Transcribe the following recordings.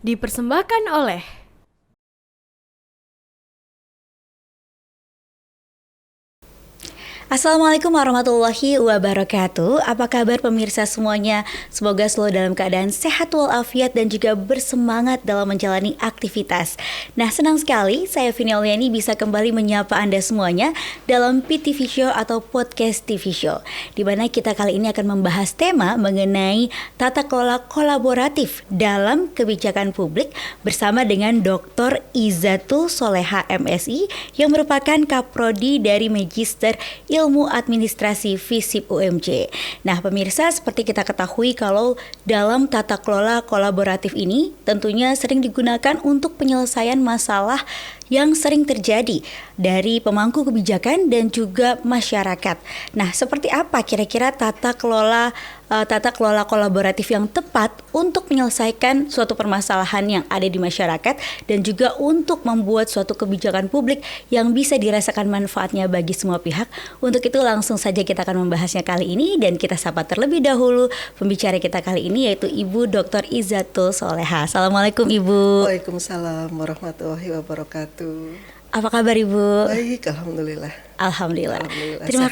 Dipersembahkan oleh Assalamualaikum warahmatullahi wabarakatuh. Apa kabar pemirsa semuanya? Semoga selalu dalam keadaan sehat walafiat dan juga bersemangat dalam menjalani aktivitas. Nah, senang sekali saya Vini Auliani bisa kembali menyapa Anda semuanya dalam PTV Show atau Podcast TV Show, di mana kita kali ini akan membahas tema mengenai tata kelola kolaboratif dalam kebijakan publik bersama dengan Dr. Izzatul Soleha MSI yang merupakan Kaprodi dari Magister Ilmu Administrasi FISIP UMJ. Nah, pemirsa, seperti kita ketahui kalau dalam tata kelola kolaboratif ini tentunya sering digunakan untuk penyelesaian masalah yang sering terjadi dari pemangku kebijakan dan juga masyarakat. Nah, seperti apa kira-kira tata kelola kolaboratif yang tepat untuk menyelesaikan suatu permasalahan yang ada di masyarakat dan juga untuk membuat suatu kebijakan publik yang bisa dirasakan manfaatnya bagi semua pihak. Untuk itu langsung saja kita akan membahasnya kali ini dan kita sapa terlebih dahulu pembicara kita kali ini yaitu Ibu Dr. Izzatul Soleha. Assalamualaikum Ibu. Waalaikumsalam warahmatullahi wabarakatuh. Apa kabar Ibu? Baik, alhamdulillah. Alhamdulillah. Terima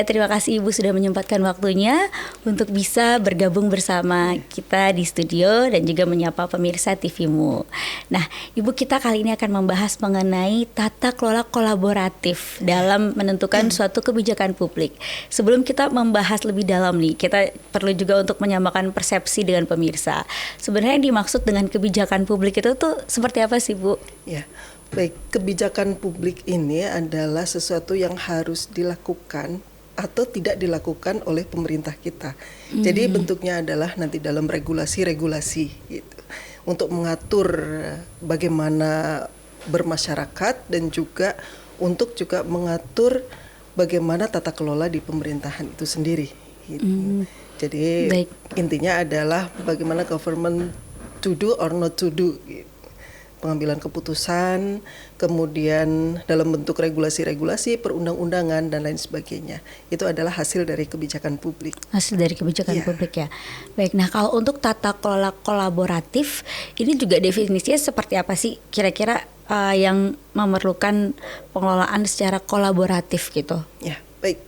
Terima kasih Ibu sudah menyempatkan waktunya untuk bisa bergabung bersama kita di studio dan juga menyapa pemirsa TV-mu. Nah, Ibu, kita kali ini akan membahas mengenai tata kelola kolaboratif dalam menentukan suatu kebijakan publik. Sebelum kita membahas lebih dalam nih, kita perlu juga untuk menyamakan persepsi dengan pemirsa. Sebenarnya yang dimaksud dengan kebijakan publik itu tuh seperti apa sih, Bu? Ya, baik. Kebijakan publik ini adalah sesuatu yang harus dilakukan atau tidak dilakukan oleh pemerintah kita. Jadi bentuknya adalah nanti dalam regulasi-regulasi gitu, untuk mengatur bagaimana bermasyarakat dan juga untuk juga mengatur bagaimana tata kelola di pemerintahan itu sendiri. Gitu. Jadi Baik. intinya adalah bagaimana government to do or not to do. Gitu. Pengambilan keputusan, kemudian dalam bentuk regulasi-regulasi, perundang-undangan dan lain sebagainya. Itu adalah hasil dari kebijakan publik. Hasil dari kebijakan publik ya. Baik, nah kalau untuk tata kelola kolaboratif, ini juga definisinya seperti apa sih kira-kira yang memerlukan pengelolaan secara kolaboratif gitu? Ya, baik.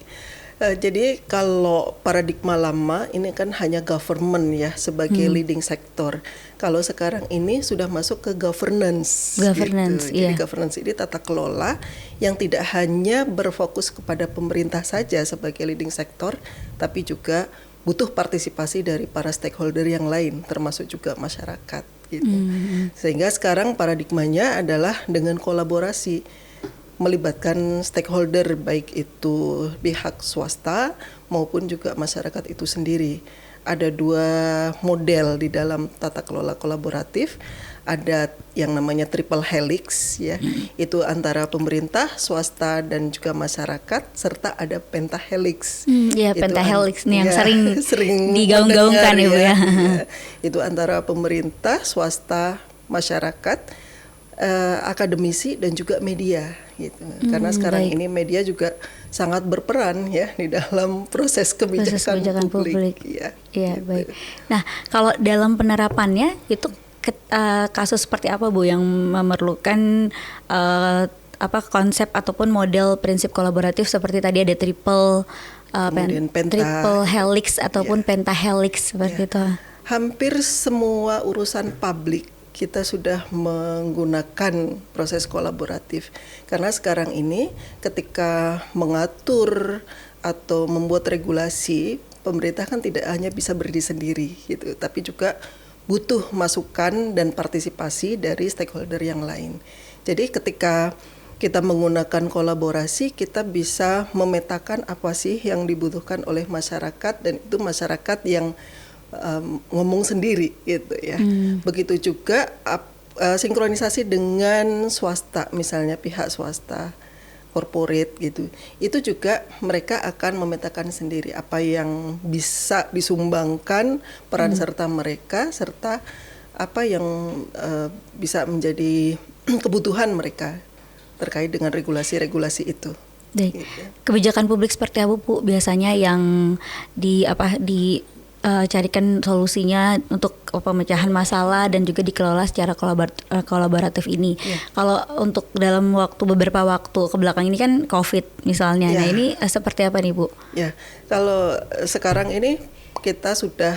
Jadi kalau paradigma lama ini kan hanya government ya sebagai leading sector. Kalau sekarang ini sudah masuk ke governance. Governance, gitu. iya. Jadi governance ini tata kelola yang tidak hanya berfokus kepada pemerintah saja sebagai leading sector, tapi juga butuh partisipasi dari para stakeholder yang lain, termasuk juga masyarakat. Gitu. Sehingga sekarang paradigmanya adalah dengan kolaborasi, melibatkan stakeholder baik itu pihak swasta maupun juga masyarakat itu sendiri. Ada dua model di dalam tata kelola kolaboratif. Ada yang namanya triple helix ya, itu antara pemerintah, swasta dan juga masyarakat, serta ada pentahelix. Ya, Itu pentahelix nih yang ya, sering digaung-gaungkan Ibu ya. Itu antara pemerintah, swasta, masyarakat, akademisi dan juga media gitu. Karena sekarang baik. ini media juga sangat berperan ya di dalam proses kebijakan publik. Ya, Iya, gitu. baik. Nah, kalau dalam penerapannya itu kasus seperti apa Bu yang memerlukan konsep ataupun model prinsip kolaboratif seperti tadi ada triple Kemudian triple helix ataupun pentahelix seperti itu. Hampir semua urusan publik kita sudah menggunakan proses kolaboratif. Karena sekarang ini ketika mengatur atau membuat regulasi, pemerintah kan tidak hanya bisa berdiri sendiri gitu, tapi juga butuh masukan dan partisipasi dari stakeholder yang lain. Jadi ketika kita menggunakan kolaborasi, kita bisa memetakan apa sih yang dibutuhkan oleh masyarakat, dan itu masyarakat yang ngomong sendiri gitu ya. Begitu juga sinkronisasi dengan swasta, misalnya pihak swasta, corporate gitu. Itu juga mereka akan memetakan sendiri apa yang bisa disumbangkan peran serta mereka, serta apa yang bisa menjadi kebutuhan mereka terkait dengan regulasi-regulasi itu. Baik. Gitu. Kebijakan publik seperti apa Bu biasanya yang carikan solusinya untuk pemecahan masalah dan juga dikelola secara kolaboratif ini. Kalau untuk dalam beberapa waktu kebelakang ini kan COVID misalnya, nah ini seperti apa nih Bu? Ya, kalau sekarang ini kita sudah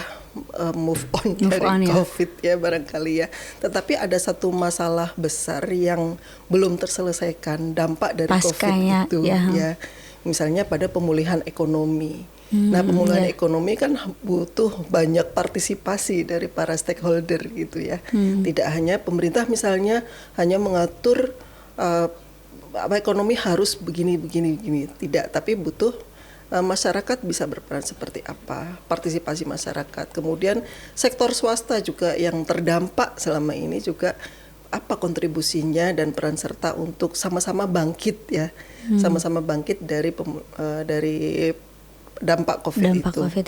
move on dari COVID ya barangkali ya. Tetapi ada satu masalah besar yang belum terselesaikan, dampak dari COVID itu ya. Misalnya pada pemulihan ekonomi. Nah, pemulihan ekonomi kan butuh banyak partisipasi dari para stakeholder gitu ya. Tidak hanya pemerintah misalnya hanya mengatur ekonomi harus begini, tidak, tapi butuh masyarakat bisa berperan seperti apa, partisipasi masyarakat. Kemudian sektor swasta juga yang terdampak selama ini juga apa kontribusinya dan peran serta untuk sama-sama bangkit ya, sama-sama bangkit dari dampak COVID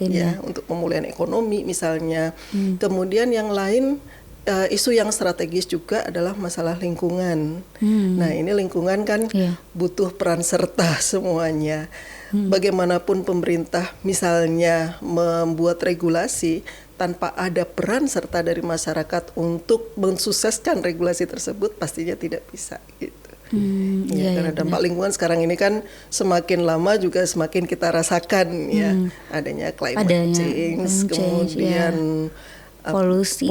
ini ya, untuk pemulihan ekonomi misalnya. Kemudian yang lain isu yang strategis juga adalah masalah lingkungan. Nah, ini lingkungan kan butuh peran serta semuanya. Bagaimanapun pemerintah misalnya membuat regulasi tanpa ada peran serta dari masyarakat untuk mensukseskan regulasi tersebut pastinya tidak bisa gitu. Karena dampak lingkungan sekarang ini kan semakin lama juga semakin kita rasakan ya, adanya climate change, kemudian polusi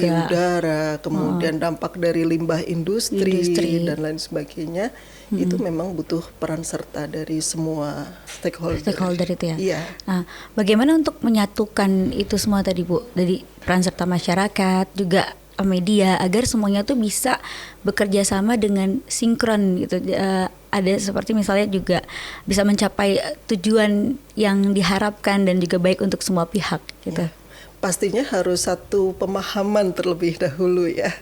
udara, kemudian dampak dari limbah industri dan lain sebagainya. Itu memang butuh peran serta dari semua stakeholder itu ya. Iya. Nah, bagaimana untuk menyatukan itu semua tadi Bu, dari peran serta masyarakat juga media agar semuanya tuh bisa bekerja sama dengan sinkron gitu. Ada seperti misalnya juga bisa mencapai tujuan yang diharapkan dan juga baik untuk semua pihak gitu. Pastinya harus satu pemahaman terlebih dahulu ya,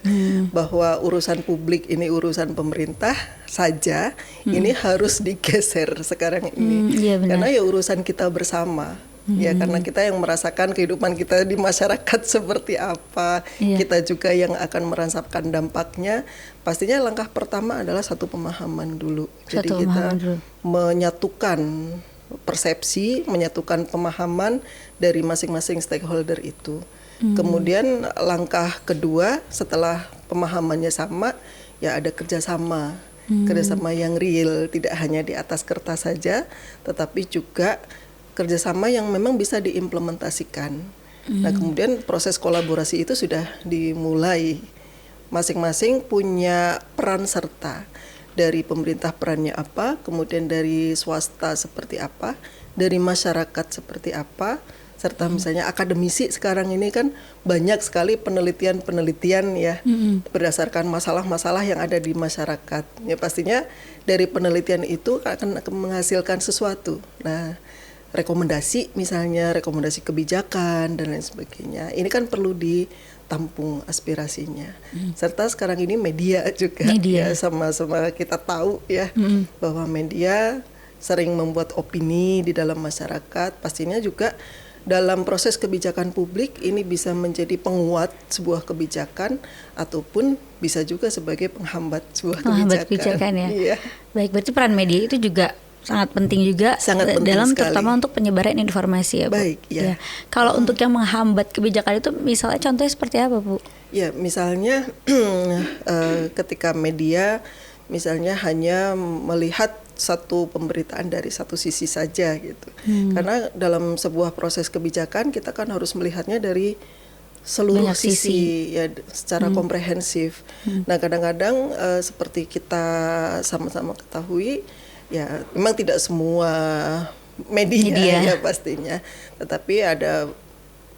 bahwa urusan publik ini urusan pemerintah saja, ini harus digeser sekarang ini. Karena ya urusan kita bersama. Ya, karena kita yang merasakan kehidupan kita di masyarakat seperti apa, kita juga yang akan merasakan dampaknya. Pastinya langkah pertama adalah satu pemahaman dulu. Jadi kita menyatukan persepsi, menyatukan pemahaman dari masing-masing stakeholder itu. Kemudian langkah kedua setelah pemahamannya sama, ya ada kerjasama yang real, tidak hanya di atas kertas saja, tetapi juga kerjasama yang memang bisa diimplementasikan. Nah, kemudian proses kolaborasi itu sudah dimulai. Masing-masing punya peran serta. Dari pemerintah perannya apa, kemudian dari swasta seperti apa, dari masyarakat seperti apa, serta misalnya akademisi sekarang ini kan banyak sekali penelitian ya, berdasarkan masalah-masalah yang ada di masyarakat. Ya pastinya dari penelitian itu akan menghasilkan sesuatu. Nah, rekomendasi misalnya, rekomendasi kebijakan dan lain sebagainya. Ini kan perlu ditampung aspirasinya. Serta sekarang ini media juga ya, sama-sama kita tahu ya bahwa media sering membuat opini di dalam masyarakat. Pastinya juga dalam proses kebijakan publik ini bisa menjadi penguat sebuah kebijakan ataupun bisa juga sebagai penghambat sebuah kebijakan ya. Iya. Baik, berarti peran media itu juga sangat penting juga dalam sekali. Terutama untuk penyebaran informasi ya Bu. Baik, ya. Kalau untuk yang menghambat kebijakan itu misalnya contohnya seperti apa Bu? Ya, misalnya ketika media misalnya hanya melihat satu pemberitaan dari satu sisi saja gitu. Karena dalam sebuah proses kebijakan kita kan harus melihatnya dari seluruh sisi ya, secara komprehensif. Nah, kadang-kadang seperti kita sama-sama ketahui ya, memang tidak semua media ya pastinya, tetapi ada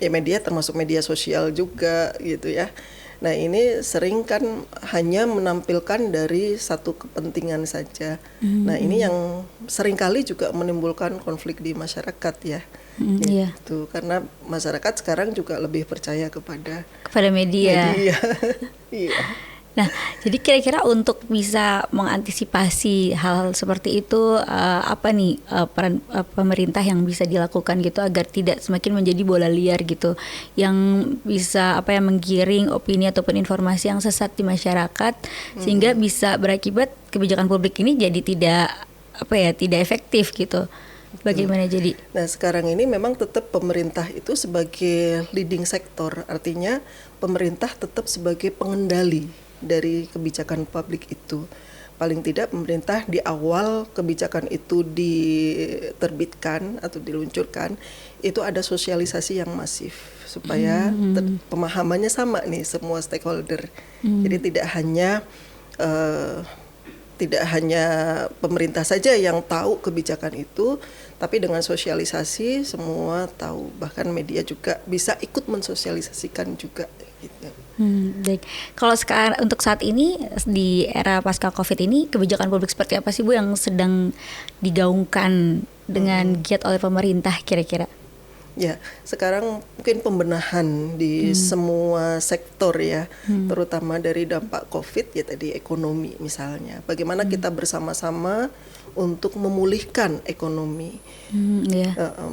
ya media termasuk media sosial juga gitu ya. Nah, ini sering kan hanya menampilkan dari satu kepentingan saja. Nah, ini yang seringkali juga menimbulkan konflik di masyarakat ya. Gitu. Karena masyarakat sekarang juga lebih percaya kepada media. Iya. Nah, jadi kira-kira untuk bisa mengantisipasi hal seperti itu apa nih peran pemerintah yang bisa dilakukan gitu agar tidak semakin menjadi bola liar gitu, yang bisa menggiring opini ataupun informasi yang sesat di masyarakat sehingga bisa berakibat kebijakan publik ini jadi tidak efektif gitu. Bagaimana jadi? Nah, sekarang ini memang tetap pemerintah itu sebagai leading sector, artinya pemerintah tetap sebagai pengendali dari kebijakan publik itu. Paling tidak pemerintah di awal kebijakan itu diterbitkan atau diluncurkan, itu ada sosialisasi yang masif supaya pemahamannya sama nih semua stakeholder. Jadi tidak hanya pemerintah saja yang tahu kebijakan itu, tapi dengan sosialisasi semua tahu, bahkan media juga bisa ikut mensosialisasikan juga gitu. Baik. Kalau sekarang untuk saat ini di era pasca Covid ini kebijakan publik seperti apa sih Bu yang sedang digaungkan dengan giat oleh pemerintah kira-kira? Ya, sekarang mungkin pembenahan di semua sektor ya, terutama dari dampak Covid ya tadi ekonomi misalnya. Bagaimana kita bersama-sama untuk memulihkan ekonomi,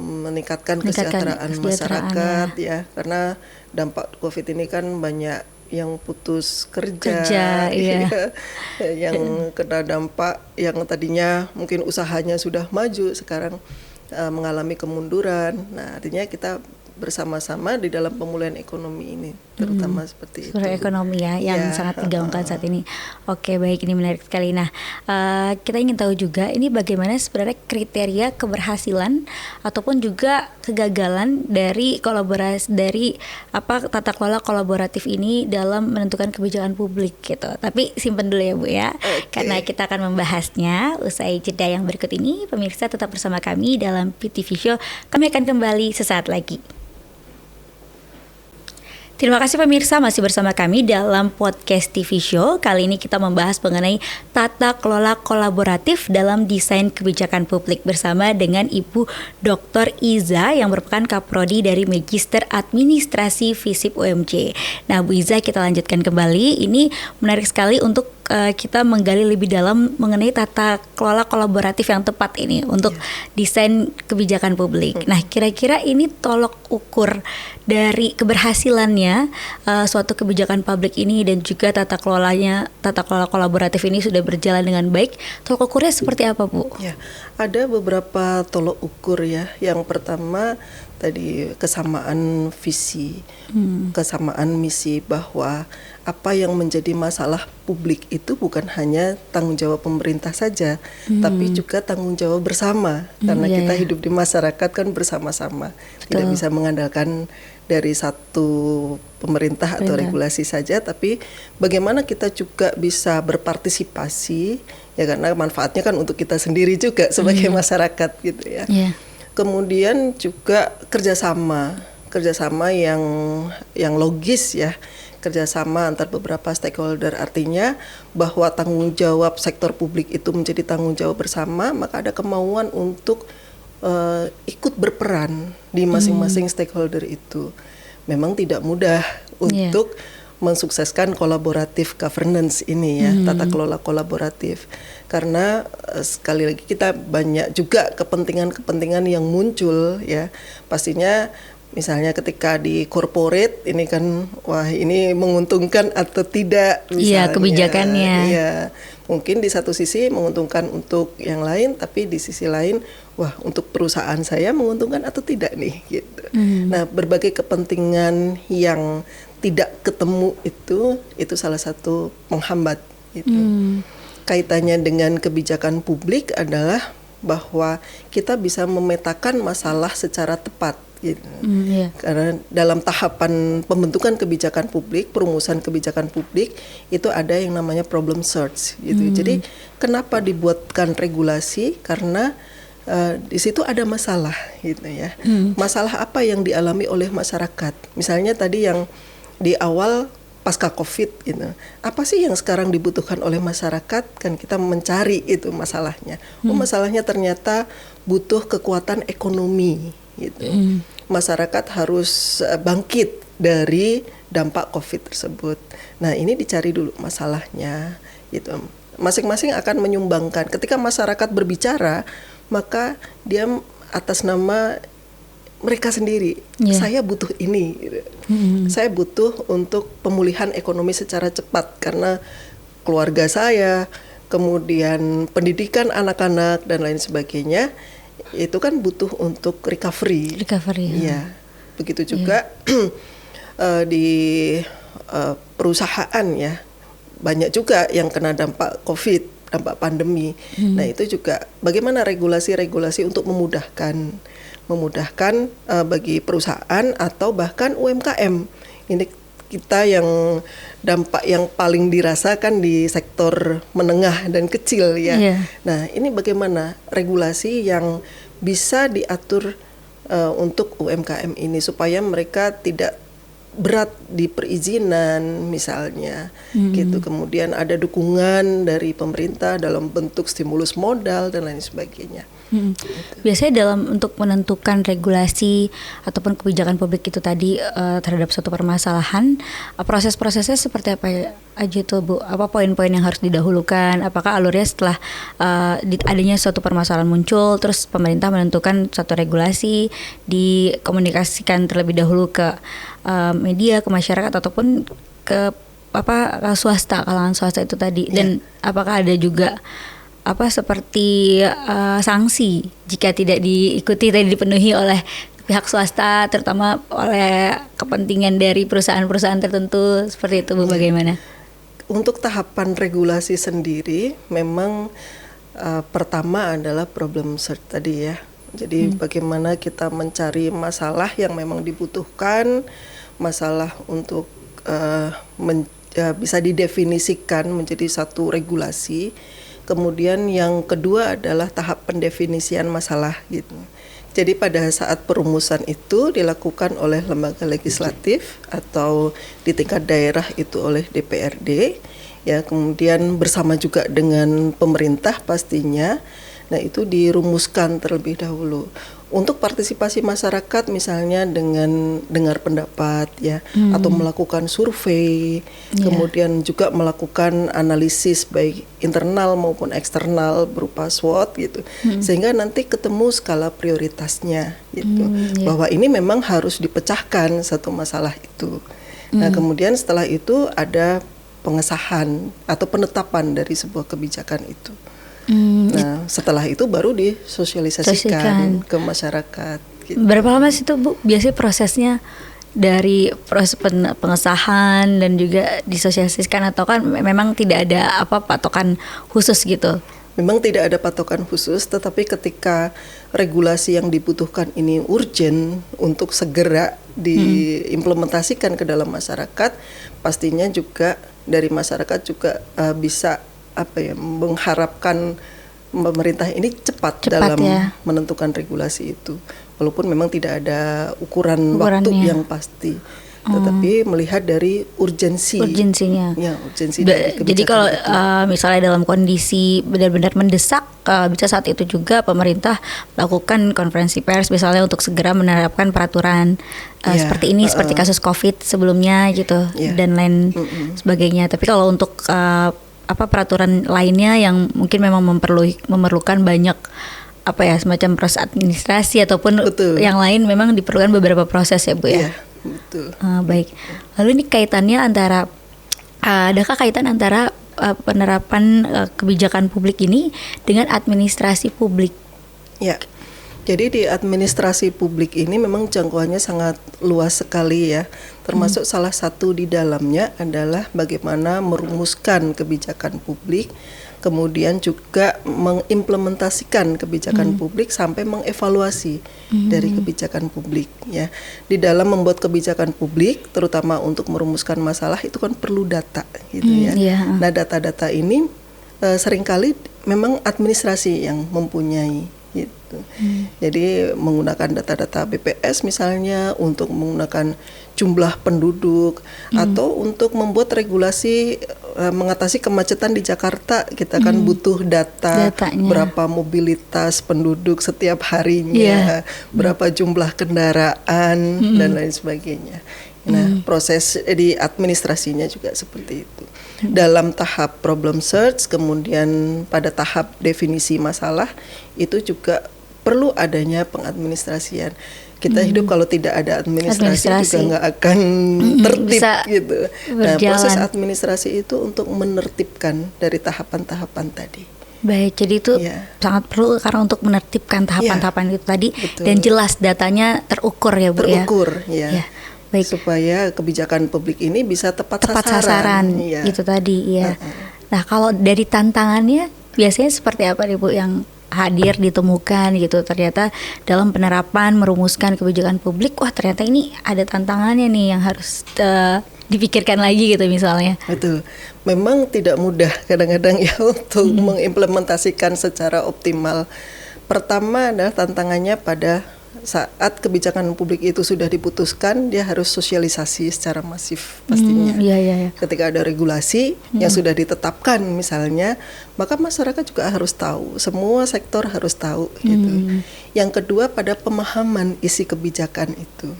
meningkatkan kesejahteraan masyarakat ya, karena dampak Covid ini kan banyak yang putus kerja iya. yang kena dampak yang tadinya mungkin usahanya sudah maju sekarang mengalami kemunduran. Nah, artinya kita bersama-sama di dalam pemulihan ekonomi ini, terutama seperti itu. Ekonomi ya, yang sangat digaungkan saat ini. Oke, baik, ini menarik sekali. Nah, kita ingin tahu juga ini bagaimana sebenarnya kriteria keberhasilan ataupun juga kegagalan dari tata kelola kolaboratif ini dalam menentukan kebijakan publik gitu. Tapi simpen dulu ya Bu ya, karena kita akan membahasnya usai jeda yang berikut ini. Pemirsa tetap bersama kami dalam PTV Show. Kami akan kembali sesaat lagi. Terima kasih pemirsa masih bersama kami dalam podcast TV Show. Kali ini kita membahas mengenai tata kelola kolaboratif dalam desain kebijakan publik bersama dengan Ibu Dr. Iza yang merupakan Kaprodi dari Magister Administrasi FISIP UMJ. Nah Bu Iza, kita lanjutkan kembali. Ini menarik sekali untuk kita menggali lebih dalam mengenai tata kelola kolaboratif yang tepat ini untuk desain kebijakan publik. Nah, kira-kira ini tolok ukur dari keberhasilannya suatu kebijakan publik ini dan juga tata kelola kolaboratif ini sudah berjalan dengan baik. Tolok ukurnya seperti apa, Bu? Ya, ada beberapa tolok ukur ya. Yang pertama tadi kesamaan visi, kesamaan misi, bahwa apa yang menjadi masalah publik itu bukan hanya tanggung jawab pemerintah saja, tapi juga tanggung jawab bersama. Karena kita hidup di masyarakat kan bersama-sama, tidak bisa mengandalkan dari satu pemerintah atau regulasi saja, tapi bagaimana kita juga bisa berpartisipasi, ya karena manfaatnya kan untuk kita sendiri juga sebagai masyarakat gitu ya. Kemudian juga kerjasama yang logis ya, kerjasama antar beberapa stakeholder, artinya bahwa tanggung jawab sektor publik itu menjadi tanggung jawab bersama, maka ada kemauan untuk ikut berperan di masing-masing stakeholder itu. Memang tidak mudah untuk mensukseskan kolaboratif governance ini ya, tata kelola kolaboratif, karena sekali lagi kita banyak juga kepentingan-kepentingan yang muncul ya. Pastinya misalnya ketika di corporate ini kan, wah ini menguntungkan atau tidak misalnya. Iya, kebijakannya. Iya, mungkin di satu sisi menguntungkan untuk yang lain, tapi di sisi lain, wah untuk perusahaan saya menguntungkan atau tidak nih gitu. Nah, berbagai kepentingan yang tidak ketemu itu salah satu penghambat gitu. Kaitannya dengan kebijakan publik adalah bahwa kita bisa memetakan masalah secara tepat gitu. Karena dalam tahapan pembentukan kebijakan publik, perumusan kebijakan publik itu ada yang namanya problem search gitu. Jadi kenapa dibuatkan regulasi? Karena di situ ada masalah gitu ya. Masalah apa yang dialami oleh masyarakat? Misalnya tadi yang di awal pasca Covid gitu. Apa sih yang sekarang dibutuhkan oleh masyarakat? Kan kita mencari itu masalahnya. Masalahnya ternyata butuh kekuatan ekonomi gitu. Masyarakat harus bangkit dari dampak Covid tersebut. Nah, ini dicari dulu masalahnya gitu. Masing-masing akan menyumbangkan. Ketika masyarakat berbicara, maka dia atas nama mereka sendiri, saya butuh ini gitu. Saya butuh untuk pemulihan ekonomi secara cepat karena keluarga saya, kemudian pendidikan anak-anak dan lain sebagainya, itu kan butuh untuk recovery. Iya. Begitu juga di perusahaan ya, banyak juga yang kena dampak COVID, dampak pandemi. Nah itu juga bagaimana regulasi-regulasi untuk memudahkan bagi perusahaan atau bahkan UMKM. Ini kita yang dampak yang paling dirasakan di sektor menengah dan kecil ya. Nah ini bagaimana regulasi yang bisa diatur untuk UMKM ini supaya mereka tidak berat di perizinan misalnya gitu. Kemudian ada dukungan dari pemerintah dalam bentuk stimulus modal dan lain sebagainya. Biasanya dalam untuk menentukan regulasi ataupun kebijakan publik itu tadi terhadap suatu permasalahan, proses-prosesnya seperti apa aja tuh Bu? Apa poin-poin yang harus didahulukan? Apakah alurnya setelah adanya suatu permasalahan muncul, terus pemerintah menentukan suatu regulasi, dikomunikasikan terlebih dahulu ke media, ke masyarakat ataupun ke swasta, kalangan swasta itu tadi. Dan apakah ada juga seperti sanksi jika tidak diikuti, tidak dipenuhi oleh pihak swasta, terutama oleh kepentingan dari perusahaan-perusahaan tertentu, seperti itu Bu? Bagaimana? Untuk tahapan regulasi sendiri memang pertama adalah problem search tadi ya. Jadi bagaimana kita mencari masalah yang memang dibutuhkan, masalah untuk bisa didefinisikan menjadi satu regulasi. Kemudian yang kedua adalah tahap pendefinisian masalah gitu. Jadi pada saat perumusan itu dilakukan oleh lembaga legislatif atau di tingkat daerah itu oleh DPRD ya, kemudian bersama juga dengan pemerintah pastinya. Nah, itu dirumuskan terlebih dahulu. Untuk partisipasi masyarakat misalnya dengan dengar pendapat ya, atau melakukan survei, kemudian juga melakukan analisis baik internal maupun eksternal berupa SWOT gitu, sehingga nanti ketemu skala prioritasnya gitu, bahwa ini memang harus dipecahkan satu masalah itu. Nah kemudian setelah itu ada pengesahan atau penetapan dari sebuah kebijakan itu. Nah, setelah itu baru disosialisasikan ke masyarakat. Gitu. Berapa lama sih itu Bu? Biasanya prosesnya dari proses pengesahan dan juga disosialisasikan, atau kan memang tidak ada patokan khusus gitu? Memang tidak ada patokan khusus, tetapi ketika regulasi yang dibutuhkan ini urgent untuk segera diimplementasikan ke dalam masyarakat, pastinya juga dari masyarakat juga bisa mengharapkan pemerintah ini cepat dalam menentukan regulasi itu, walaupun memang tidak ada ukuran waktu yang pasti, tetapi melihat dari urgensinya. Ya, urgensi dari kebijakan. Jadi kalau misalnya dalam kondisi benar-benar mendesak, bisa saat itu juga pemerintah melakukan konferensi pers misalnya untuk segera menerapkan peraturan seperti ini, seperti kasus COVID sebelumnya gitu, dan lain sebagainya. Tapi kalau untuk peraturan lainnya yang mungkin memang memerlukan banyak semacam proses administrasi ataupun yang lain, memang diperlukan beberapa proses ya Bu ya. Betul. Baik. Lalu ini kaitannya adakah kaitan antara penerapan kebijakan publik ini dengan administrasi publik? Ya. Jadi di administrasi publik ini memang jangkauannya sangat luas sekali ya. Termasuk salah satu di dalamnya adalah bagaimana merumuskan kebijakan publik, kemudian juga mengimplementasikan kebijakan publik sampai mengevaluasi dari kebijakan publik ya. Di dalam membuat kebijakan publik, terutama untuk merumuskan masalah, itu kan perlu data gitu ya. Nah, data-data ini seringkali memang administrasi yang mempunyai gitu. Jadi menggunakan data-data BPS misalnya untuk menggunakan jumlah penduduk, atau untuk membuat regulasi mengatasi kemacetan di Jakarta, kita kan butuh datanya. Berapa mobilitas penduduk setiap harinya, berapa jumlah kendaraan dan lain sebagainya. Nah, proses di administrasinya juga seperti itu. Dalam tahap problem search, kemudian pada tahap definisi masalah, itu juga perlu adanya pengadministrasian. Kita hidup kalau tidak ada administrasi juga nggak akan tertib gitu. Nah, proses administrasi itu untuk menertibkan dari tahapan-tahapan tadi. Baik, jadi itu Ya, sangat perlu karena untuk menertibkan tahapan-tahapan itu tadi betul. dan jelas datanya terukur ya Bu ya. Terukur, ya. Ya, baik. Supaya kebijakan publik ini bisa tepat Sasaran Iya. itu tadi ya. Nah, kalau dari tantangannya biasanya seperti apa nih Bu yang hadir ditemukan gitu, ternyata dalam penerapan merumuskan kebijakan publik, wah ternyata ini ada tantangannya nih yang harus dipikirkan lagi gitu misalnya. Betul. Memang tidak mudah kadang-kadang ya untuk mengimplementasikan secara optimal. Pertama adalah tantangannya pada saat kebijakan publik itu sudah diputuskan, dia harus sosialisasi secara masif pastinya. Iya. Ketika ada regulasi yang sudah ditetapkan misalnya, maka masyarakat juga harus tahu, semua sektor harus tahu gitu. Yang kedua pada pemahaman isi kebijakan itu.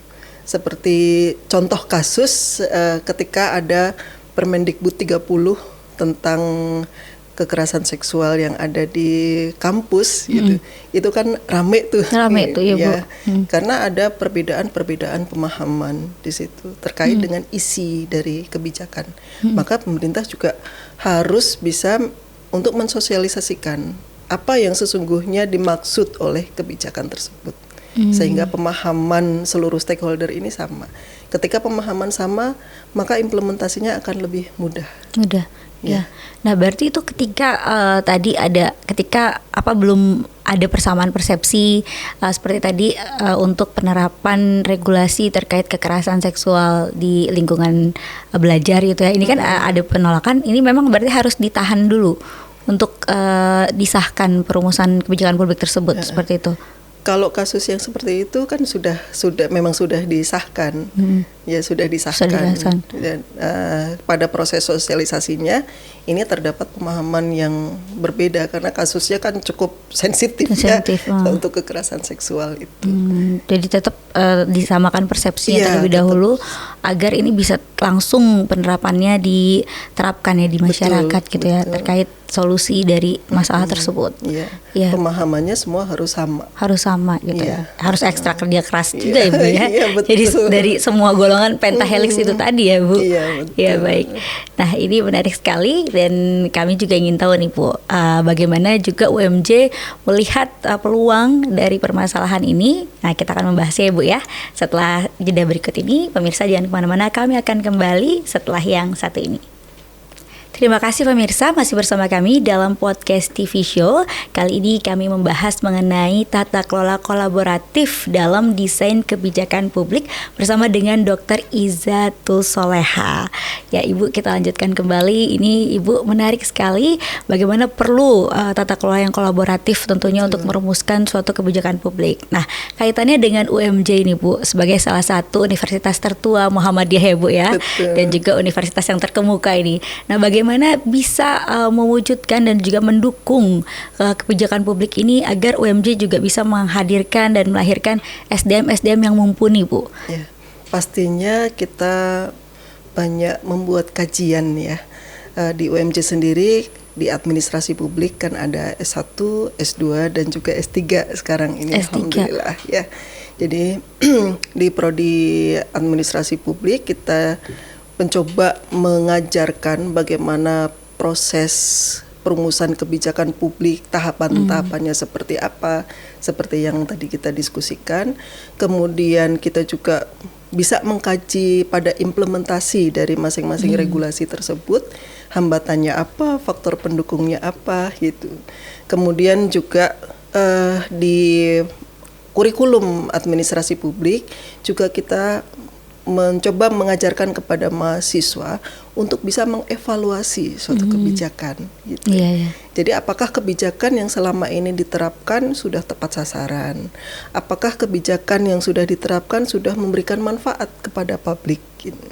Seperti contoh kasus ketika ada Permendikbud 30 tentang kekerasan seksual yang ada di kampus gitu. Itu kan rame tuh ya Bu. Karena ada perbedaan pemahaman di situ terkait dengan isi dari kebijakan. Maka pemerintah juga harus bisa untuk mensosialisasikan apa yang sesungguhnya dimaksud oleh kebijakan tersebut. Sehingga pemahaman seluruh stakeholder ini sama. Ketika pemahaman sama, maka implementasinya akan lebih mudah. Ya. Nah, berarti itu ketika ketika belum ada persamaan persepsi seperti tadi untuk penerapan regulasi terkait kekerasan seksual di lingkungan belajar gitu ya. Ini kan ada penolakan, ini memang berarti harus ditahan dulu untuk disahkan perumusan kebijakan publik tersebut seperti itu. Kalau kasus yang seperti itu kan memang sudah disahkan, ya sudah disahkan. Dan pada proses sosialisasinya ini terdapat pemahaman yang berbeda karena kasusnya kan cukup sensitif. Ya, untuk kekerasan seksual itu. Jadi tetap disamakan persepsinya terlebih dahulu agar ini bisa langsung penerapannya diterapkan ya di masyarakat gitu ya terkait solusi dari masalah tersebut. Ya. Pemahamannya semua harus sama gitu ya. Harus ekstra kerja keras juga ya Bu ya. Jadi dari semua golongan pentahelix itu tadi ya Bu. Ya baik. Nah, ini menarik sekali dan kami juga ingin tahu nih Bu, bagaimana juga UMJ melihat peluang dari permasalahan ini. Nah, kita akan membahasnya ya Bu ya. Setelah jeda berikut ini, pemirsa jangan kemana-mana, kami akan kembali setelah yang satu ini. Terima kasih pemirsa, masih bersama kami dalam podcast TV Show. Kali ini kami membahas mengenai tata kelola kolaboratif dalam desain kebijakan publik bersama dengan Dr. Izzatul Soleha. Ya Ibu, kita lanjutkan kembali. Ini Ibu menarik sekali bagaimana perlu tata kelola yang kolaboratif tentunya untuk merumuskan suatu kebijakan publik. Nah, kaitannya dengan UMJ ini Bu, sebagai salah satu universitas tertua Muhammadiyah ya Bu ya. Betul. Dan juga universitas yang terkemuka ini. Nah, bagaimana bisa mewujudkan dan juga mendukung kebijakan publik ini agar UMJ juga bisa menghadirkan dan melahirkan SDM-SDM yang mumpuni, Bu? Ya, pastinya kita banyak membuat kajian ya. Di UMJ sendiri di administrasi publik kan ada S1, S2 dan juga S3 sekarang ini S3. Alhamdulillah ya. Jadi di prodi administrasi publik kita mencoba mengajarkan bagaimana proses perumusan kebijakan publik, tahapan-tahapannya seperti apa, seperti yang tadi kita diskusikan. Kemudian kita juga bisa mengkaji pada implementasi dari masing-masing regulasi tersebut, hambatannya apa, faktor pendukungnya apa, gitu. Kemudian juga di kurikulum administrasi publik juga kita mencoba mengajarkan kepada mahasiswa untuk bisa mengevaluasi suatu kebijakan gitu. Jadi apakah kebijakan yang selama ini diterapkan sudah tepat sasaran? Apakah kebijakan yang sudah diterapkan sudah memberikan manfaat kepada publik gitu.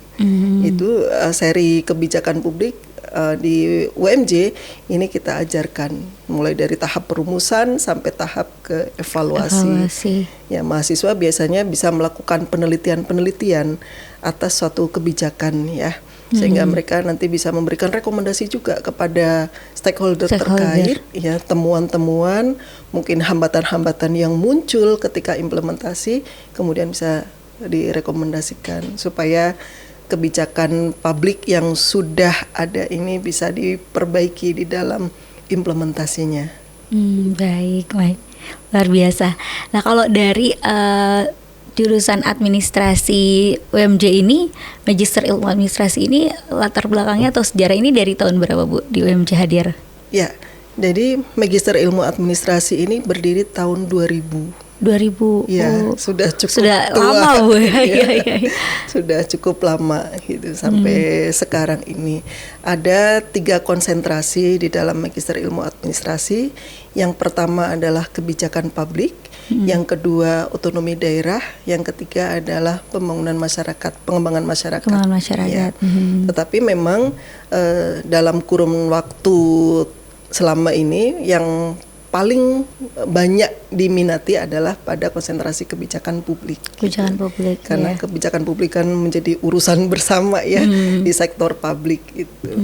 Itu seri kebijakan publik di UMJ ini kita ajarkan mulai dari tahap perumusan sampai tahap ke evaluasi. Ya, mahasiswa biasanya bisa melakukan penelitian atas suatu kebijakan ya, sehingga mereka nanti bisa memberikan rekomendasi juga kepada stakeholder terkait ya, temuan-temuan, mungkin hambatan-hambatan yang muncul ketika implementasi kemudian bisa direkomendasikan supaya kebijakan publik yang sudah ada ini bisa diperbaiki di dalam implementasinya. Baik, baik, luar biasa. Nah, kalau dari jurusan administrasi UMJ ini, Magister Ilmu Administrasi ini, latar belakangnya atau sejarah ini dari tahun berapa Bu di UMJ hadir? Ya, jadi Magister Ilmu Administrasi ini berdiri tahun 2000. 2000. Ya, sudah cukup sudah tua. lama Bu. Ya, sudah cukup lama gitu sampai sekarang ini. Ada 3 konsentrasi di dalam Magister Ilmu Administrasi. Yang pertama adalah kebijakan publik, yang kedua otonomi daerah, yang ketiga adalah pembangunan masyarakat, pengembangan masyarakat. Pengembangan masyarakat. Ya. Tetapi memang dalam kurun waktu selama ini yang paling banyak diminati adalah pada konsentrasi kebijakan publik. Kebijakan publik. Karena kebijakan publik kan menjadi urusan bersama ya di sektor publik itu.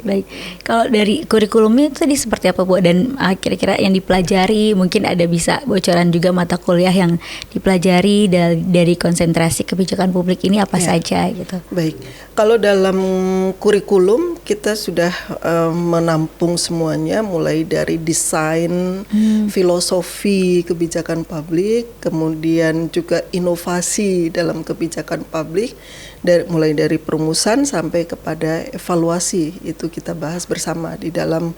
Baik. Kalau dari kurikulumnya itu tadi seperti apa Bu? Dan kira-kira yang dipelajari, mungkin ada bisa bocoran juga mata kuliah yang dipelajari dari konsentrasi kebijakan publik ini apa saja gitu. Baik. Kalau dalam kurikulum kita sudah menampung semuanya mulai dari desain, filosofi kebijakan publik, kemudian juga inovasi dalam kebijakan publik, mulai dari perumusan sampai kepada evaluasi, itu kita bahas bersama di dalam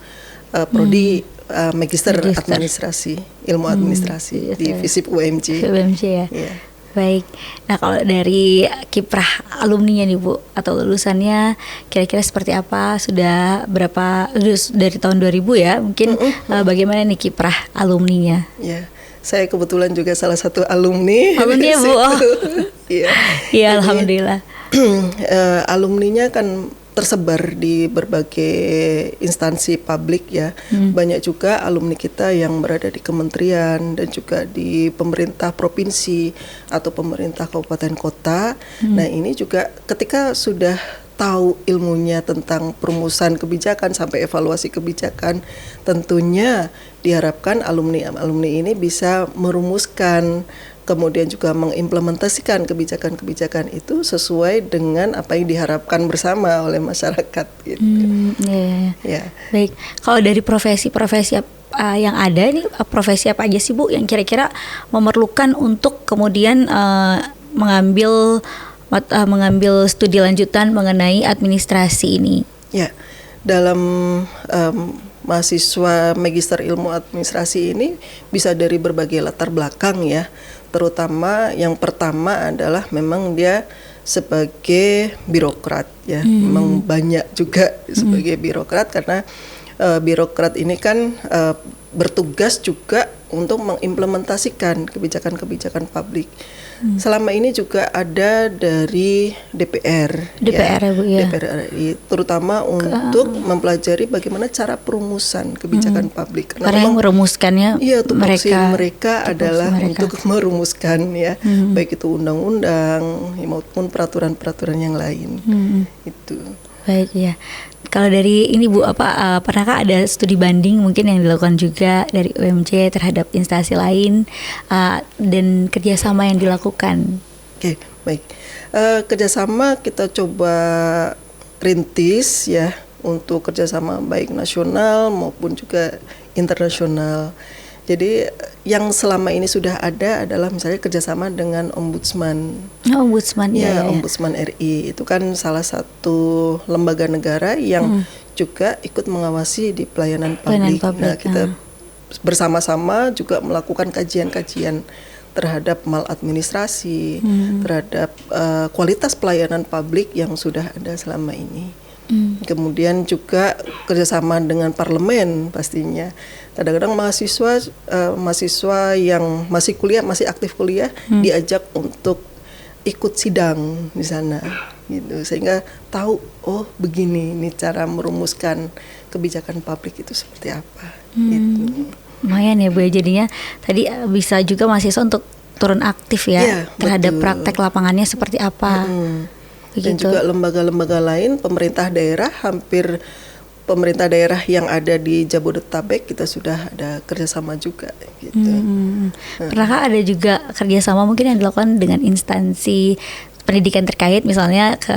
prodi Magister Administrasi, Ilmu Administrasi di FISIP UMJ. UMJ ya. Yeah. Baik. Nah, kalau dari kiprah alumninya nih Bu, atau lulusannya kira-kira seperti apa? Sudah berapa dari tahun 2000 ya? Mungkin bagaimana nih kiprah alumninya? Ya, saya kebetulan juga salah satu alumni. Alumni Bu. Iya. Iya, alhamdulillah. Alumninya kan tersebar di berbagai instansi publik ya. Banyak juga alumni kita yang berada di kementerian dan juga di pemerintah provinsi atau pemerintah kabupaten kota. Nah, ini juga ketika sudah tahu ilmunya tentang perumusan kebijakan sampai evaluasi kebijakan, tentunya diharapkan alumni ini bisa merumuskan, kemudian juga mengimplementasikan kebijakan-kebijakan itu sesuai dengan apa yang diharapkan bersama oleh masyarakat gitu. Ya. Baik, kalau dari profesi-profesi yang ada ini, profesi apa aja sih Bu yang kira-kira memerlukan untuk kemudian mengambil studi lanjutan mengenai administrasi ini? Ya, dalam mahasiswa Magister Ilmu Administrasi ini bisa dari berbagai latar belakang ya. Terutama yang pertama adalah memang dia sebagai birokrat ya. Memang banyak juga sebagai birokrat karena birokrat ini kan bertugas juga untuk mengimplementasikan kebijakan-kebijakan publik. Selama ini juga ada dari DPR ya Bu ya. DPR RI, terutama untuk mempelajari bagaimana cara perumusan kebijakan publik. Karena yang merumuskannya mereka adalah untuk merumuskan ya, baik itu undang-undang maupun peraturan-peraturan yang lain. Itu. Baik ya. Kalau dari ini Bu, pernahkah ada studi banding mungkin yang dilakukan juga dari UMJ terhadap instansi lain dan kerjasama yang dilakukan? Oke, baik. Kerjasama kita coba rintis ya untuk kerjasama baik nasional maupun juga internasional. Jadi yang selama ini sudah ada adalah misalnya kerjasama dengan Ombudsman. Ombudsman ya. Ombudsman RI itu kan salah satu lembaga negara yang juga ikut mengawasi di pelayanan publik. Nah, kita bersama-sama juga melakukan kajian-kajian terhadap maladministrasi, terhadap kualitas pelayanan publik yang sudah ada selama ini. Kemudian juga kerjasama dengan parlemen pastinya. Kadang-kadang mahasiswa yang masih aktif kuliah diajak untuk ikut sidang di sana gitu, sehingga tahu begini nih cara merumuskan kebijakan publik itu seperti apa gitu. Lumayan ya Bu, jadinya tadi bisa juga mahasiswa untuk turun aktif ya terhadap praktek lapangannya seperti apa. Dan juga lembaga-lembaga lain, pemerintah daerah yang ada di Jabodetabek kita sudah ada kerjasama juga gitu. Pernahkah ada juga kerjasama mungkin yang dilakukan dengan instansi pendidikan terkait misalnya ke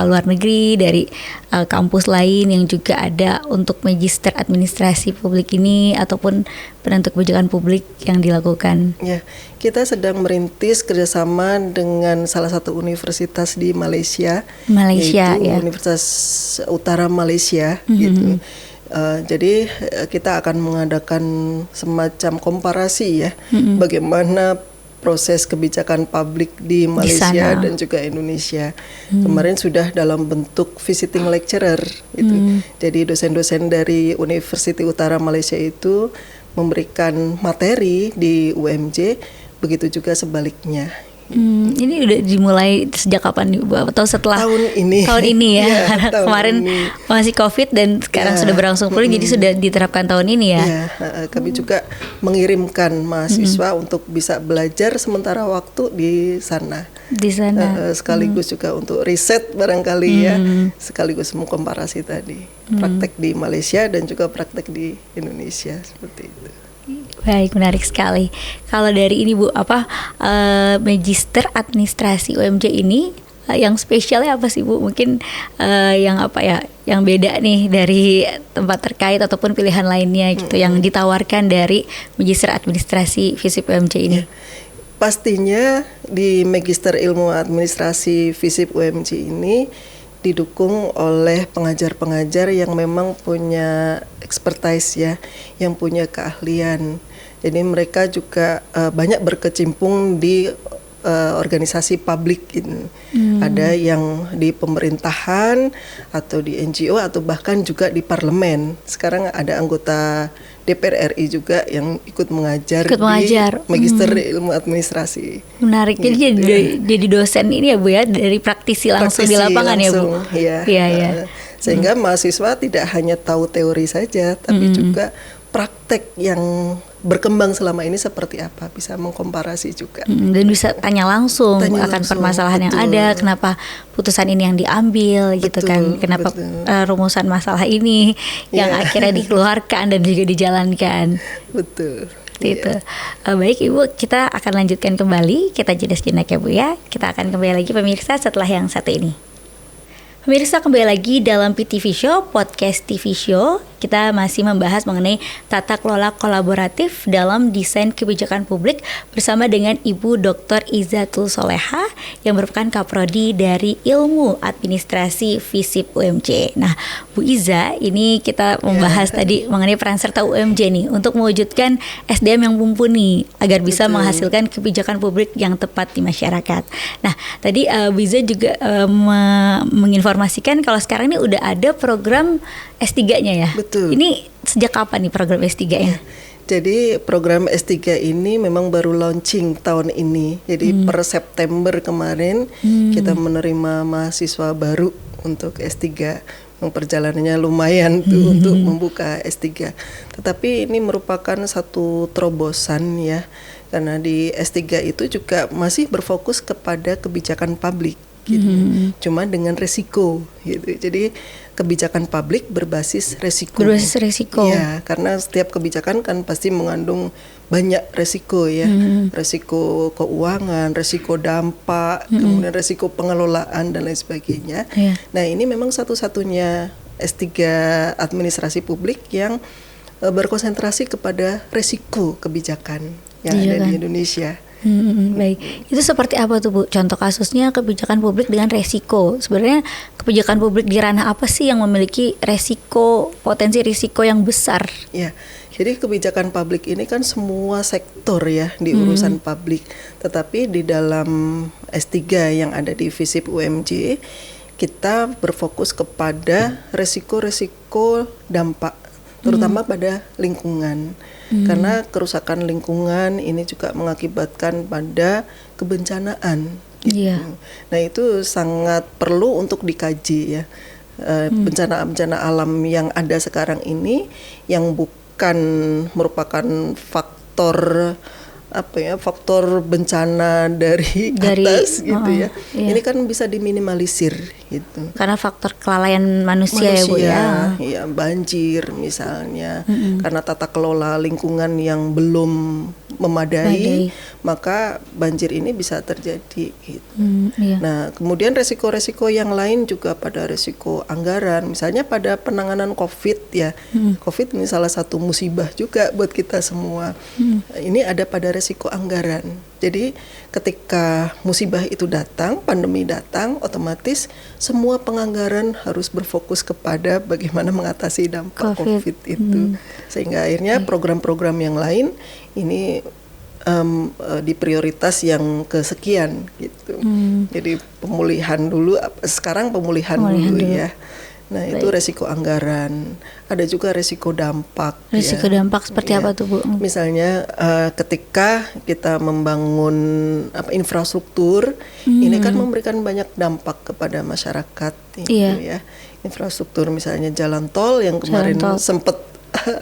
luar negeri dari kampus lain yang juga ada untuk magister administrasi publik ini ataupun penentu kebijakan publik yang dilakukan? Ya, kita sedang merintis kerjasama dengan salah satu universitas di Malaysia, yaitu ya. Universitas Utara Malaysia, gitu. Jadi kita akan mengadakan semacam komparasi ya, bagaimana proses kebijakan publik di Malaysia dan juga Indonesia. Kemarin sudah dalam bentuk visiting lecturer gitu. Jadi dosen-dosen dari Universiti Utara Malaysia itu memberikan materi di UMJ, begitu juga sebaliknya. Ini udah dimulai sejak kapan nih Bu? Atau setelah tahun ini? Tahun ini ya, tahun kemarin ini. masih COVID dan sekarang sudah berangsur pulih, jadi sudah diterapkan tahun ini ya. Ya, kami juga mengirimkan mahasiswa untuk bisa belajar sementara waktu di sana. Di sana. Sekaligus juga untuk riset barangkali ya, sekaligus mengkomparasi tadi praktek di Malaysia dan juga praktek di Indonesia seperti itu. Baik, menarik sekali. Kalau dari ini Bu, Magister Administrasi UMJ ini yang spesialnya apa sih Bu? Mungkin yang apa ya, yang beda nih dari tempat terkait ataupun pilihan lainnya gitu yang ditawarkan dari Magister Administrasi FISIP UMJ ini. Pastinya di Magister Ilmu Administrasi FISIP UMJ ini didukung oleh pengajar-pengajar yang memang punya expertise ya, yang punya keahlian. Jadi mereka juga banyak berkecimpung di organisasi publik ini. Ada yang di pemerintahan atau di NGO atau bahkan juga di parlemen. Sekarang ada anggota DPR RI juga yang ikut mengajar di Magister Ilmu Administrasi. Menarik. Gitu. Jadi dosen ini ya Bu ya, dari praktisi langsung di lapangan langsung, ya Bu. Iya. Sehingga mahasiswa tidak hanya tahu teori saja, tapi juga praktek yang berkembang selama ini seperti apa, bisa mengkomparasi juga. Dan bisa tanya langsung akan permasalahan yang ada, kenapa putusan ini yang diambil gitu kan, kenapa rumusan masalah ini yang akhirnya dikeluarkan dan juga dijalankan. Betul. Itu. Baik Ibu, kita akan lanjutkan kembali, kita jeda sejenak ya Bu ya. Kita akan kembali lagi pemirsa setelah yang satu ini. Pemirsa, kembali lagi dalam PTV Show, podcast TV Show. Kita masih membahas mengenai tata kelola kolaboratif dalam desain kebijakan publik bersama dengan Ibu Dr. Izzatul Soleha yang merupakan Kaprodi dari Ilmu Administrasi FISIP UMJ. Nah, Bu Iza, ini kita membahas tadi mengenai peran serta UMJ nih untuk mewujudkan SDM yang mumpuni agar bisa menghasilkan kebijakan publik yang tepat di masyarakat. Nah, tadi Bu Iza juga menginformasikan kalau sekarang ini udah ada program S3-nya ya. Betul. Ini sejak kapan nih program S3-nya? Jadi program S3 ini memang baru launching tahun ini. Jadi per September kemarin kita menerima mahasiswa baru untuk S3. Perjalanannya lumayan tuh untuk membuka S3. Tetapi ini merupakan satu terobosan ya. Karena di S3 itu juga masih berfokus kepada kebijakan publik. Gitu. Cuma dengan resiko gitu. Jadi kebijakan publik berbasis resiko. Berbasis resiko. Ya, karena setiap kebijakan kan pasti mengandung banyak resiko ya. Resiko keuangan, resiko dampak, kemudian resiko pengelolaan dan lain sebagainya. Nah, ini memang satu-satunya S3 Administrasi Publik yang berkonsentrasi kepada resiko kebijakan yang ada di Indonesia. Baik, itu seperti apa tuh Bu? Contoh kasusnya kebijakan publik dengan resiko. Sebenarnya kebijakan publik di ranah apa sih yang memiliki resiko, potensi risiko yang besar? Ya, jadi kebijakan publik ini kan semua sektor ya di urusan publik. Tetapi di dalam S3 yang ada di FISIP UMJ, kita berfokus kepada resiko-resiko dampak, terutama pada lingkungan. Karena kerusakan lingkungan ini juga mengakibatkan pada kebencanaan. Gitu. Nah, itu sangat perlu untuk dikaji ya. Bencana-bencana alam yang ada sekarang ini yang bukan merupakan faktor faktor bencana dari atas gitu ya. Ini kan bisa diminimalisir gitu. Karena faktor kelalaian manusia ya Bu ya. Iya, banjir misalnya. Karena tata kelola lingkungan yang belum memadai, maka banjir ini bisa terjadi gitu. Iya. Nah, kemudian resiko-resiko yang lain juga pada resiko anggaran, misalnya pada penanganan COVID ya. COVID ini salah satu musibah juga buat kita semua. Ini ada pada resiko anggaran. Jadi ketika musibah itu datang, pandemi datang, otomatis semua penganggaran harus berfokus kepada bagaimana mengatasi dampak COVID itu. Sehingga akhirnya program-program yang lain ini di prioritas yang kesekian gitu. Jadi pemulihan dulu, sekarang pemulihan dulu ya. Nah, itu resiko anggaran. Ada juga resiko dampak. Resiko dampak seperti apa tuh, Bu? Misalnya ketika kita membangun infrastruktur, ini kan memberikan banyak dampak kepada masyarakat gitu ya. Infrastruktur misalnya jalan tol yang kemarin sempat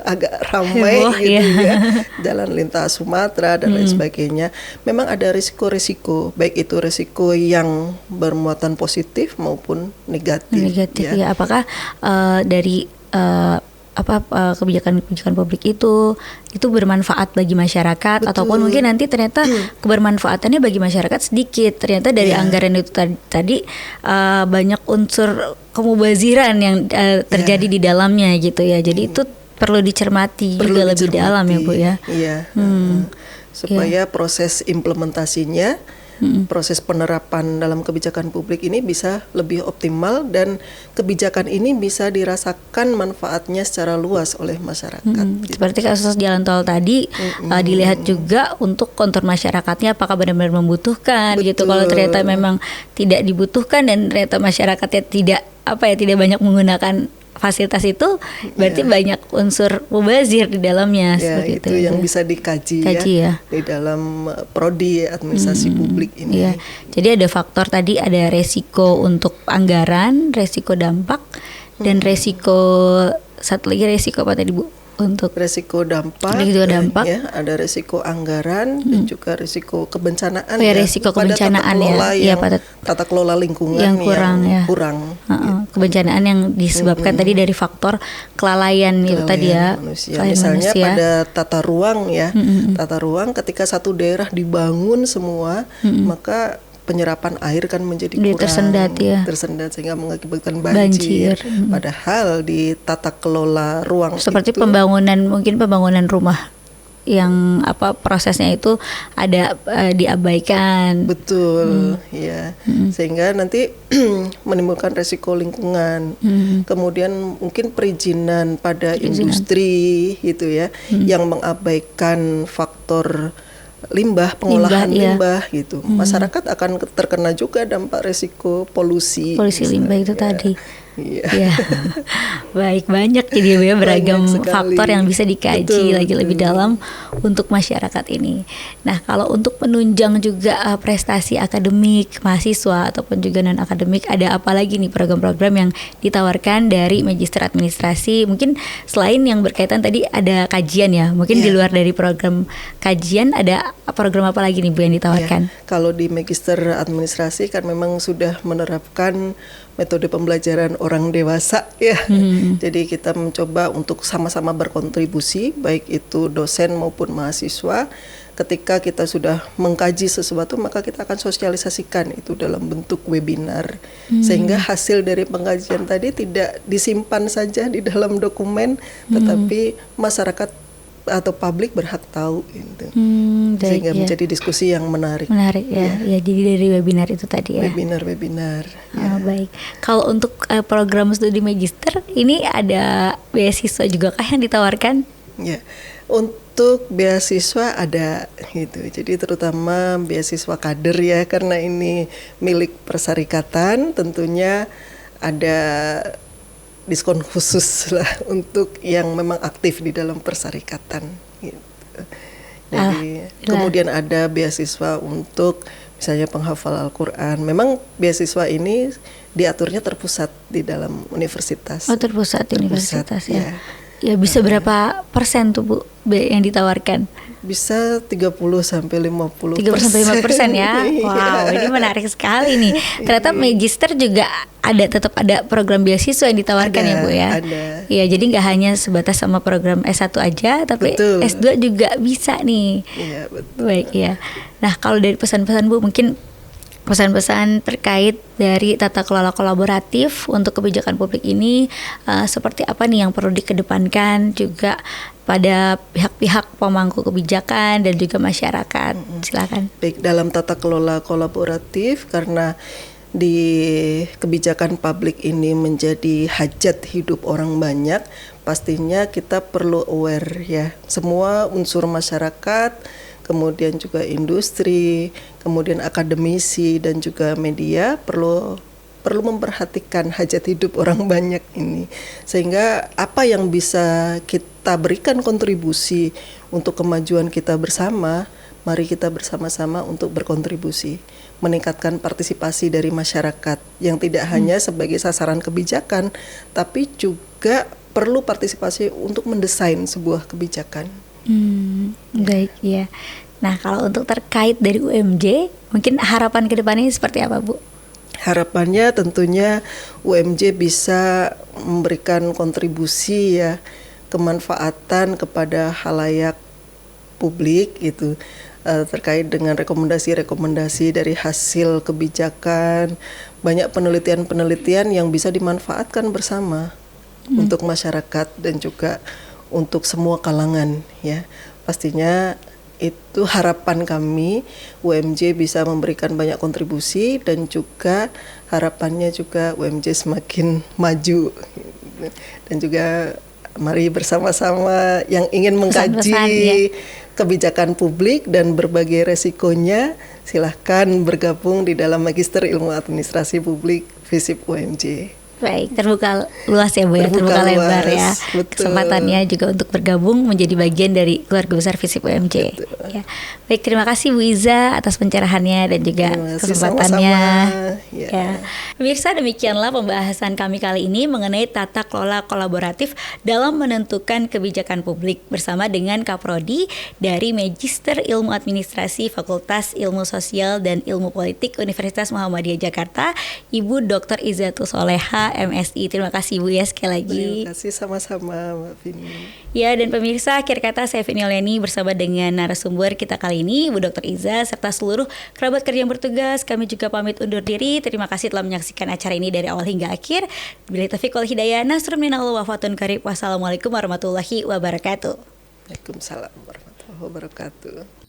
agak ramai gitu ya, jalan lintas Sumatera dan lain sebagainya. Memang ada risiko-risiko, baik itu risiko yang bermuatan positif maupun negatif. Ya. Apakah dari kebijakan publik itu bermanfaat bagi masyarakat? Betul. Ataupun mungkin nanti ternyata kebermanfaatannya bagi masyarakat sedikit. Ternyata dari anggaran itu tadi banyak unsur kemubaziran yang terjadi di dalamnya gitu ya. Jadi itu perlu dicermati juga lebih dalam ya, Bu ya. Iya. Supaya proses implementasinya, proses penerapan dalam kebijakan publik ini bisa lebih optimal dan kebijakan ini bisa dirasakan manfaatnya secara luas oleh masyarakat. Seperti kasus jalan tol tadi, dilihat juga untuk kontur masyarakatnya apakah benar-benar membutuhkan. Betul. Gitu. Kalau ternyata memang tidak dibutuhkan dan ternyata masyarakatnya tidak banyak menggunakan fasilitas itu, berarti banyak unsur mubazir di dalamnya. Seperti itu yang bisa dikaji ya di dalam prodi administrasi publik ini. Iya. Jadi ada faktor tadi, ada resiko untuk anggaran, resiko dampak, dan resiko satu lagi resiko apa tadi, Bu? Untuk resiko dampak, ya, ada resiko anggaran dan juga resiko kebencanaan. Resiko kebencanaan tata kelola lingkungan yang kurang. Kebencanaan yang disebabkan tadi dari faktor kelalaian itu tadi ya. Misalnya pada tata ruang ya, tata ruang ketika satu daerah dibangun semua, maka penyerapan air kan menjadi kurang, tersendat sehingga mengakibatkan banjir. Padahal di tata kelola ruang seperti pembangunan rumah yang prosesnya itu ada diabaikan. Betul, ya. Sehingga nanti menimbulkan resiko lingkungan. Kemudian mungkin perizinan pada industri gitu ya, yang mengabaikan faktor pengolahan limbah gitu. Masyarakat akan terkena juga dampak resiko polusi limbah itu tadi. Ya. Baik, banyak jadi ya beragam faktor yang bisa dikaji lebih dalam untuk masyarakat ini. Nah, kalau untuk menunjang juga prestasi akademik mahasiswa ataupun juga non akademik, ada apa lagi nih program-program yang ditawarkan dari Magister Administrasi? Mungkin selain yang berkaitan tadi ada kajian ya, mungkin di luar dari program kajian ada program apa lagi nih, Bu, yang ditawarkan? Kalau di Magister Administrasi kan memang sudah menerapkan metode pembelajaran orang dewasa ya. Jadi kita mencoba untuk sama-sama berkontribusi, baik itu dosen maupun mahasiswa. Ketika kita sudah mengkaji sesuatu, maka kita akan sosialisasikan itu dalam bentuk webinar. Sehingga hasil dari pengkajian tadi tidak disimpan saja di dalam dokumen, tetapi masyarakat atau publik berhak tahu gitu. Sehingga menjadi diskusi yang menarik. Ya, jadi dari webinar itu tadi ya. Webinar. Baik. Kalau untuk program studi magister ini ada beasiswa juga kah yang ditawarkan? Ya. Untuk beasiswa ada gitu. Jadi terutama beasiswa kader ya, karena ini milik perserikatan, tentunya ada diskon khusus lah untuk yang memang aktif di dalam perserikatan gitu. Jadi kemudian ada beasiswa untuk misalnya penghafal Al-Quran. Memang beasiswa ini diaturnya terpusat di dalam universitas. Terpusat universitas ya. Ya bisa berapa persen tuh, Bu, yang ditawarkan? bisa 30-50%. 30-50% ya. Wow, ini menarik sekali nih. Ternyata magister juga tetap ada program beasiswa yang ditawarkan ya Bu ya. Ada. Iya, jadi nggak hanya sebatas sama program S1 aja, tapi Betul. S2 juga bisa nih. Iya, betul. Baik ya. Nah, kalau dari pesan-pesan Bu, mungkin pesan-pesan terkait dari tata kelola kolaboratif untuk kebijakan publik ini seperti apa nih yang perlu dikedepankan juga pada pihak-pihak pemangku kebijakan dan juga masyarakat. Silakan. Baik, dalam tata kelola kolaboratif, karena di kebijakan publik ini menjadi hajat hidup orang banyak, pastinya kita perlu aware ya. Semua unsur masyarakat, kemudian juga industri, kemudian akademisi dan juga media perlu memperhatikan hajat hidup orang banyak ini. Sehingga apa yang bisa kita berikan kontribusi untuk kemajuan kita bersama, mari kita bersama-sama untuk berkontribusi, meningkatkan partisipasi dari masyarakat yang tidak hanya sebagai sasaran kebijakan, tapi juga perlu partisipasi untuk mendesain sebuah kebijakan. Baik ya. Nah, kalau untuk terkait dari UMJ, mungkin harapan ke depannya seperti apa, Bu? Harapannya tentunya UMJ bisa memberikan kontribusi ya, kemanfaatan kepada halayak publik gitu, terkait dengan rekomendasi-rekomendasi dari hasil kebijakan, banyak penelitian-penelitian yang bisa dimanfaatkan bersama untuk masyarakat dan juga untuk semua kalangan ya. Pastinya itu harapan kami, UMJ bisa memberikan banyak kontribusi dan juga harapannya juga UMJ semakin maju. Dan juga mari bersama-sama yang ingin mengkaji kebijakan publik dan berbagai resikonya, silahkan bergabung di dalam Magister Ilmu Administrasi Publik FISIP UMJ. Baik, terbuka luas ya Bu ya, terbuka lebar ya. Betul. Kesempatannya juga untuk bergabung menjadi bagian dari keluarga besar FISIP UMJ. Ya. Baik, terima kasih Bu Iza atas pencerahannya dan juga kesempatannya. Ya. Pemirsa, demikianlah pembahasan kami kali ini mengenai tata kelola kolaboratif dalam menentukan kebijakan publik bersama dengan Kaprodi dari Magister Ilmu Administrasi Fakultas Ilmu Sosial dan Ilmu Politik Universitas Muhammadiyah Jakarta, Ibu Dr. Izatul Soleha MSI. Terima kasih Bu ya sekali lagi. Terima kasih sama-sama Mbak Vini. Ya, dan pemirsa, akhir kata saya Vini Leni bersama dengan narasumber kita kali ini Bu Dr. Iza serta seluruh kerabat kerja yang bertugas. Kami juga pamit undur diri. Terima kasih telah menyaksikan acara ini dari awal hingga akhir. Billahi taufiq wal hidayah. Nasrun minallah wa fatun qarib. Wassalamualaikum warahmatullahi wabarakatuh. Waalaikumsalam warahmatullahi wabarakatuh.